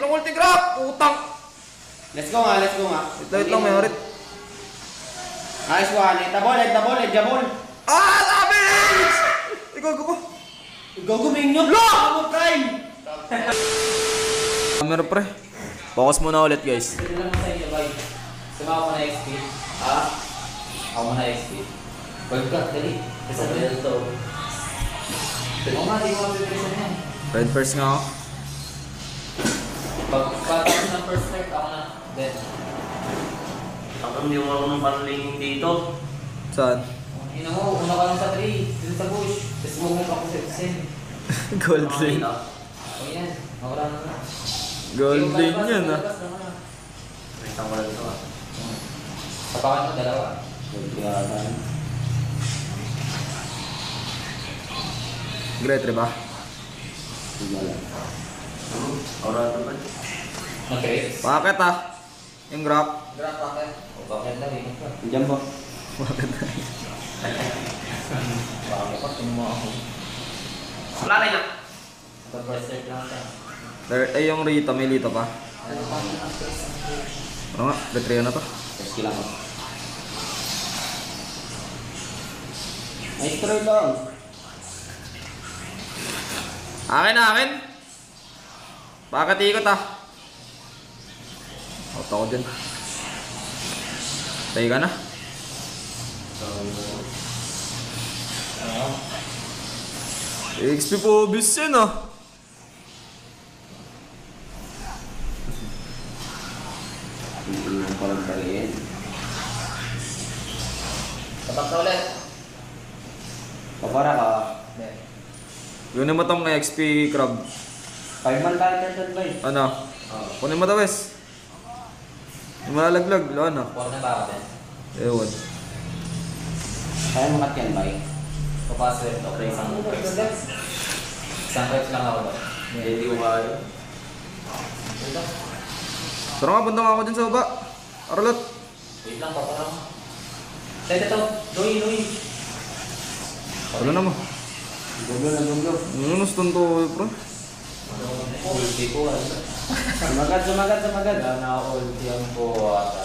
ng ulti grab! Utang! Let's go nga, let's go nga. Ito lang, may harit. Nice one. Double, jabol. Ah! Labis! Ikaw ko. Gaguming nyo. Lo! Prime! Camera pre. Focus muna ulit guys. Ito lang sa inyo, bay. Sumama ko na XP. Ha? Ako mo na XP. Wag ka, dali. Kasi dali ito. Oo nga, di ko mabibilisan yan. Red first nga ako. Pagkatapos ng first start, ako na. Then. Ako hindi mo marunong panlingin dito. Saan? Ina mo, una ka lang sa tree. Dito sa bush. Tapos mo ako sa sen. Gold lane. O yan, mawala na na. Gold lane yan ah. May isang wala ito ah. Kapakan mo, dalawa. Gagawin. Great ba? Wala. Aura ito ba? Mag-create. Bakit ah? Yung grab. Grab bakit? O bakit na, ingat ka. Diyan ba? Bakit? Bakit ka, tinumo ako. Wala na yun. Pag-first start lang siya. Ay yung Rito, may Lito pa. Ano pa? Ano nga? Retrio na to. Let's kill ako. Nice try lang. Akin! Bakit ikot ah? Out ako dyan. Tayo ka na. XP po obvious yan ah. Hindi mo parang talihin. Tapak na ulit. Papara ka. Yun naman tong XP crab. 5 man tayo turtle ba eh? Ano? Kunin mo daw wes. Yung malalaglag. Lo ano? Huwag na ba ako din? Ewan. Kaya makat yan ba eh? Papaswerte ito. Isang reps. Isang reps lang ako ba? Hindi ko kaya. Tara nga, punta nga ako dyan sa baba. Aralot. Wait lang, paparang. Ito. Louie. Wala na mo. Guglo na guglo. Ano na stun to bro? Ulti ko. Sumagad. Wala na ako ulti ang po ata.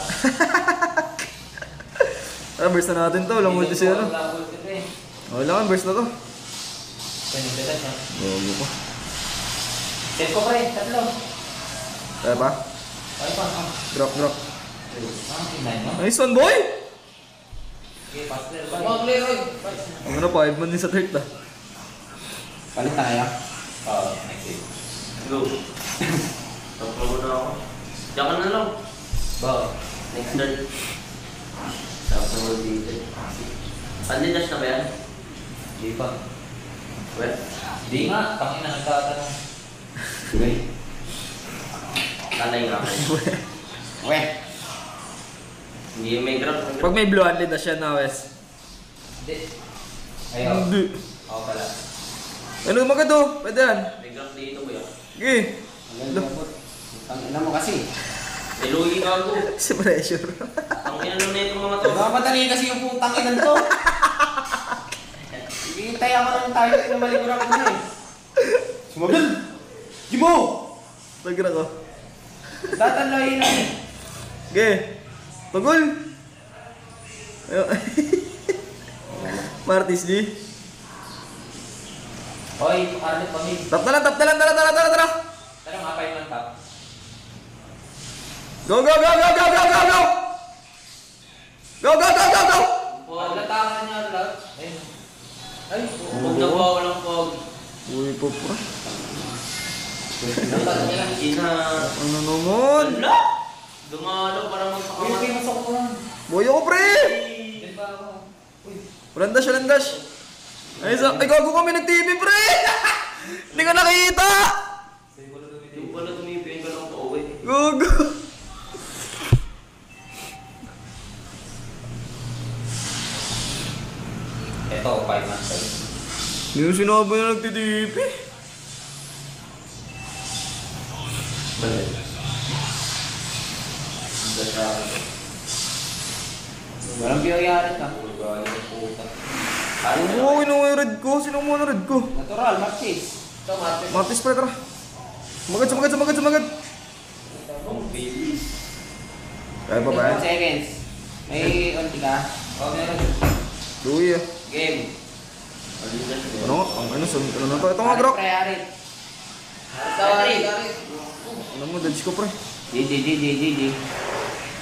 Ah, burst na natin to. Walang multi siya ano. Wala ulti eh. Wala ka, burst na to. Pinagdadag niya. Bago ko. Set ko pre, tatlo. Kaya pa? Ay pa. Drop. Tingnan mo. Nice one boy! Okay, pass clear ba? Wag clear, oy. Ang ano, 5 man din sa third ah. Palit tayo. Oo, next week. Go. Tapos na ako. Diyan ka na lang. Bawal. Next turn. Tapos dito. Pandidas na ba yan? Di pa. Well. Di nga, tangina nagtatanong. Sige. Tanay nga ako. Weh. Hindi may grab. Pag may blue handed na siya na wes. Hindi. Ayaw. Hindi. Ako pala. Ano magad oh? Pwede yan. May grab dito kuya. Sige. Ang ina mo kasi. Eluhi ka ako. Si pressure. Ang ina na itong mga to. Mamadali kasi yung putang inan to. Hintay ako ng tayo na maliguran ko na eh. Sumagal! Jimo! Tagira ko. Tataloy na eh. Sige. Tugol. Ayo. Martis di. Hoy, Arnett pamig. Tap na lang. Tara. Tara, mapay man tap. Go. Latangan niya lahat. Ayun. Ay, Huwag na po, walang pog. Uy, popra. latangan niya lang. Ina. Ano naman? Wala! Dumalo para Uy, magpakamat. pinasok ko lang. Boy ako pre. Din ba ako? Uy. Walang dash. Ay, gago kami nag-TV pre. Hindi ko nakita. Yung pala tumipin ka lang pa uwi. Gago. Ito, 5 months ago. Hindi ko sinabi na nag-TV. Balik. Walang biyayari ka. Oo, inong yung red ko. Sino mo na red ko? Natural, Martis. Ito, Martin. Martis pre, tara. Sumagad. Kaya pa ba 2 yan? seconds. May ulti ka? O, meron. Louie ah. Game. Early dash na Ano yan. nga? Ano na to? Ito nga, Grok. Pre, Arit. Ano mo, dodge ko, pre. GG.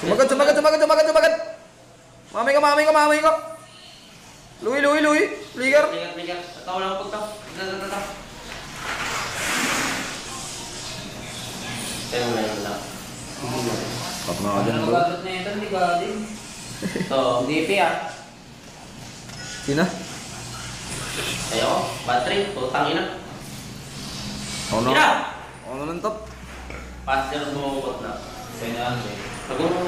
Sumagat! Mamay ka! Louie! Flicker! Flicker. Tataw lang pagtaw. Tataw. Tayo mo lang. Tap na ka dyan, Ano bro. magadot na ito? Hindi ka din. Ito. DP ah. Sina? Ayo. Battery. Tutang ina. Ako na. Ina! Ako na ng top. Passer bumukot na. Sa'yo na lang. Pagod mo.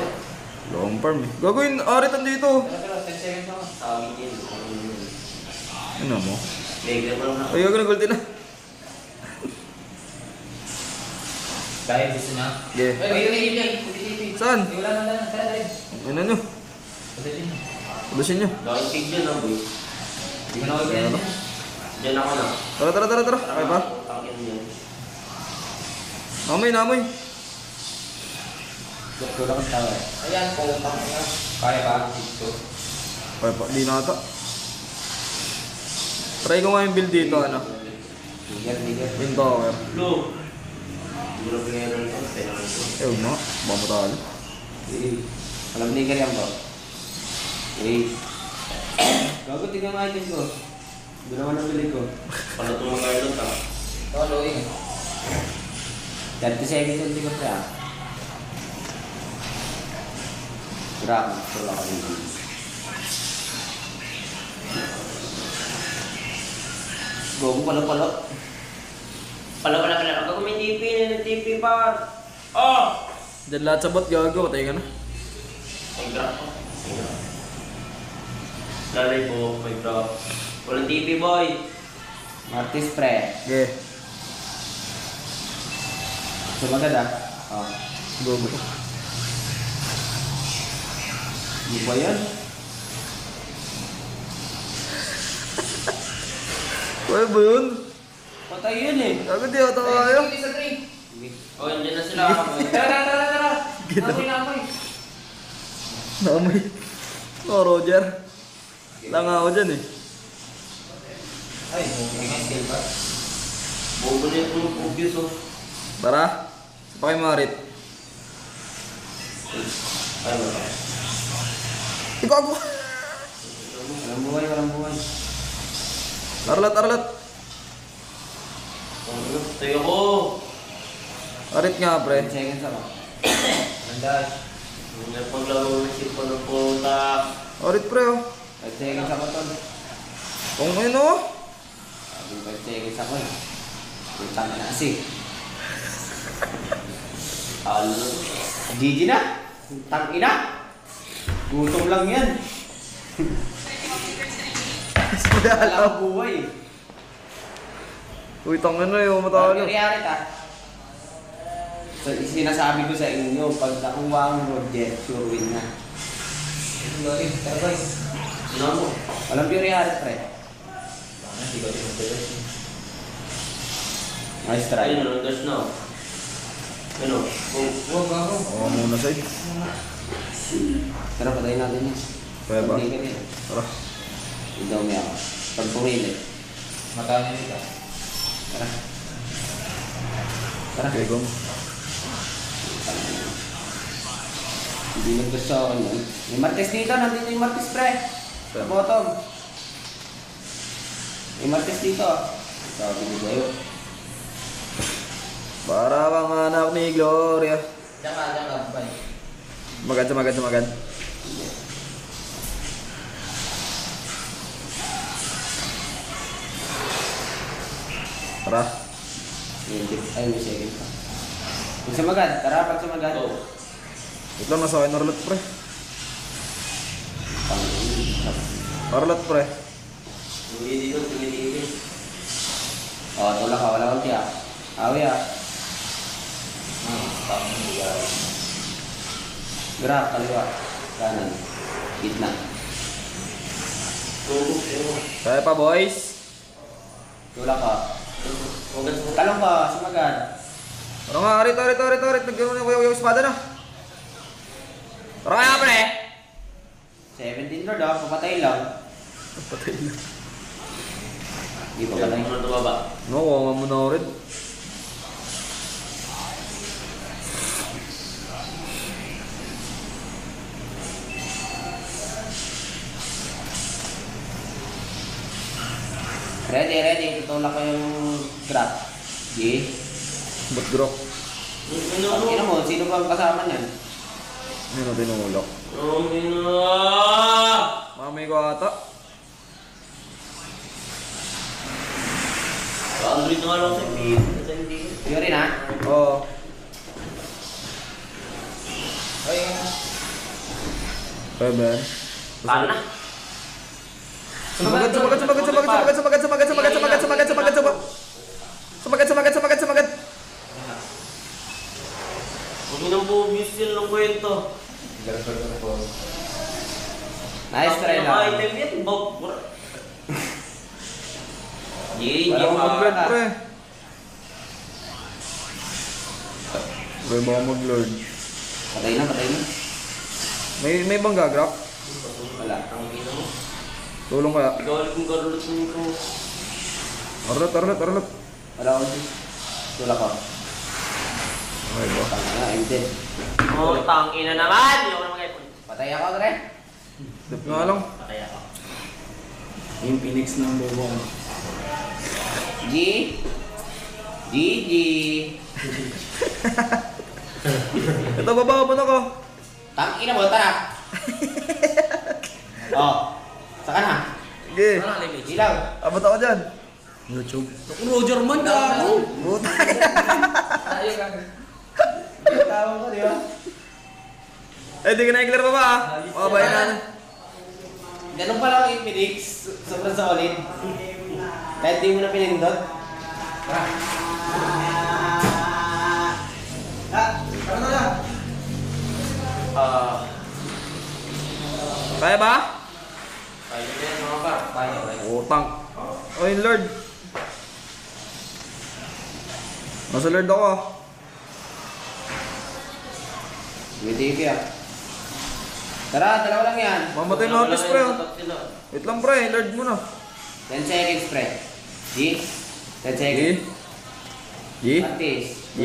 Long farm eh. Gagawin, aritan dito. Pero 10 seconds ako. Sa amin din. Ano mo? Leg mo lang. Ay, gagawin, gulti na. Kaya gusto niya. Yeah. Ay, DP. Saan? Wala na lang. Tara, tara. Ano nyo? Position. Alusin nyo. Laki pig dyan ah, boy. Hindi ko na ako ganyan. Dyan ako na. Tara. Kaya pa? Tangin yan. Namoy. Tulak ang tawa. Ayan, putang ina. Kaya pa? Dito. Kaya pa, di na ata. Try ko nga yung build dito, ano? Ligar. Yung tower. Blue. Blue player lang yan. Kaya naman ito. Eh, huwag na. Baka matalo. Alam ligar yan bro. Gago, tingnan nga item ko. Doon naman ang bili ko. Paano itong mga ilot ah? Ito, loing. 30 seconds yung tingnan ko ah. Grabe, tulak ka rin. Gogo, palo. Pala. Ako may TP pa. Oh! Diyan lahat sa bot, gago. Patay ka na. May drop ko. Lalay po, may drop. Walang TP boy. Martis pre. Okay. Sumagad ah. Oh. Go. Di ba yan? Kaya ba yun? Patay yun eh. Gago, di ata kaya. Oh, hindi na sila. Tara. Ginawa. Namoy. Namoy. Oh, Roger. Langa ako dyan eh. Ay, may skill pa. Bubulit mo yung obvious oh. Tara. Sapakay marit. Ay, wala. Ikaw ako. Walang buhay. Arlat. Tayo ko. Arit nga, 10 pre. seconds ako. Landas. Hindi paglaro ng sip ko ng puta. Arit, pre, oh. 5 seconds ako tol. Kung ano? Sabi 5 seconds ako eh. Putang na kasi. Alo. GG na. Tang ina. Gutom lang yan. Wala Wala. buhay. Uy, tangan na yun. Matalo. Nangyayari ta. So, sinasabi ko sa inyo, pag nakuha ang Roger, sure win na. Ano mo? Walang Furyari, pre. Nice try. Ayun, nag-dash na. Ano? Oo, muna sa'yo. Tara, patayin natin yan. Kaya ba? Hindi ka rin. Tara. Ikaw may ako. Pag pumili. Mata niya dito. Tara. Okay, go. Hindi nag-gusto ako yun. May Martes dito. Nandito yung Martes, pre. Sa bottom. May Martes dito. Sabi ko sa'yo. Para bang anak ni Gloria. Diyan ka. Bye. Magad. Tara. Ay, may second pa. Pag sumagad. Tara, pag sumagad. Go. Ito lang, nasa akin Arlat, pre. Arlat, pre. Hindi dito, tumititin. Oh, tulak ka. Wala kang tiya. Awi ah. Grab, kaliwa. Kanan. Gitna. Go. Kaya pa, boys. Tulak ka. Huwag Talong ka. Sumagad. Ano nga, arit. Nagkaroon na yung espada na. Tara kaya pre! 17 Lord ah, papatay lang. Patay na. Hindi pa Patay patay. mo na tumaba. No, kuha nga muna ako rin. Ready, ready. Tutulak ko yung grab. G. Ba't drop? Ang ina mo, sino ba ang kasama niyan? Hindi na tinulak. Oh, ina! Mamay ko ata. Android na nga lang sa pin. Sa hindi. Yun rin ha? Oo. Ay, Kaya Ben. Paano na? Sumagat, sumagat, sumagat, sumagat, sumagat, sumagat, sumagat, sumagat, sumagat, sumagat, sumagat, sumagat. Sumagat, sumagat, sumagat, sumagat. Huwag nang bubis yun ng kwento. nice try Ang lang. item yan, Bob. Wala GG. akong Mag-lord, mawala. pre. Pre, baka mag-lord. Patay na, patay na. May bang gagrap? Wala. Ang ina mo. Tulong kaya. Ikaw ulit kung garulot mo. Arlot, arlot, arlot. Wala akong sis. Tulak ko. Okay ba? Tanga na, I'm dead. Oh, tang ina naman! Hindi ako na mag-iPhone. Patay ako, Dre. Dip nga lang. Patay ako. Yung Phoenix ng bubong. G. GG. Ito, baba mo na ko. Tangina mo, tara. Oh. Saka na. Sige. Ilaw. Abot ako dyan. YouTube. Roger man ka ako! Buta. Tawag ko, di ba? Eh, di ka na-eclair pa ba ah? Mababay na. Ganun pala ang Infinix. Sobrang solid. Kahit di mo na pinindot. Tara. Tara na. Kaya ba? Kaya na yan mga par. Kaya, kaya. Utang. Oy, Lord. Nasa Lord ako ah. May TV ah. Tara, dalawa lang yan. Mamatay na hapis pre ah. Wait lang pre, Lord muna. 10 seconds, pre. G. 10 G. seconds. G. Artis. G.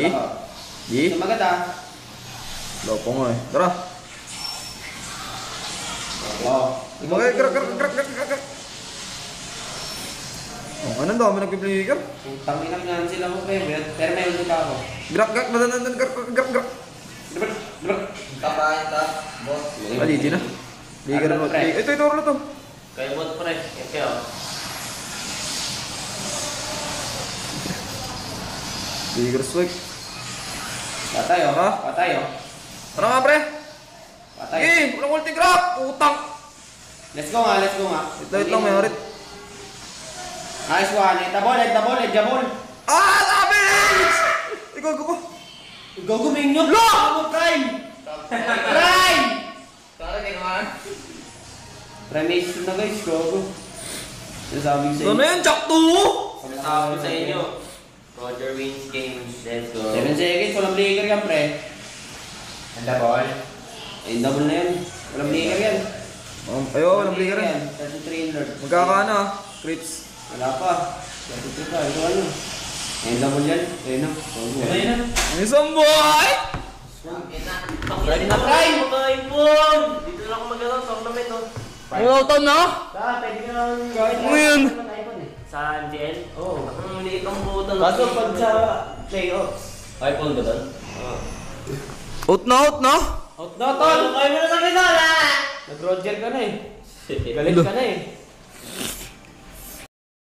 G. Sumagat ah. Lopo nga eh. Tara. Oh. Okay, krak, krak, krak, krak, krak, krak. Oh, anong dami nagpiplikar? Tangin naman sila mo, pre. Pero may ulit ako. Grak, grak, nadan, grak, grak, grak. Kapain ta. Boss. Ah, GG na. Ligar mo. Ito, ulo to. Kaya bot pre. Kaya Ligar swipe. Patay oh. Ha? Patay oh. Tara nga pre. Patay. Eh, walang ulti grab. Utang. Let's go nga, let's go nga. Ito lang, may harit. Nice one. Double, jabol. Ah, sabis! Ikaw, ko. Gogo Minyo. Lo! Prime! Prime! Tara, di naman. Premise na guys, gogo. Nasabi sa Ano yan, Jack 2? Sinasabi sa inyo. Roger wins games. Let's go. 7 seconds, walang blinker yan, pre. And the ball. Eh, double na yan. Walang blinker yan. Ayo, walang blinker yan. 33 Lord. Magkakaano ah. Crips. Wala pa. 33 pa. Ito ano? Eh, double yan. Ayun na. Gogo. Ayun na. Ang isang boy! Ready na prime! Mag-iPhone! Dito lang ako mag-along tournament oh. Ulautan na? Pwede ka lang gawin. Ano yun? Sa MTL? Oo. Ang liit ang butang. Kaso pag sa playoffs. iPhone ba doon? Out na, out na? Out na, tol! Kaya mo na sa kita na! Nag-Roger ka na eh. Galit ka na eh.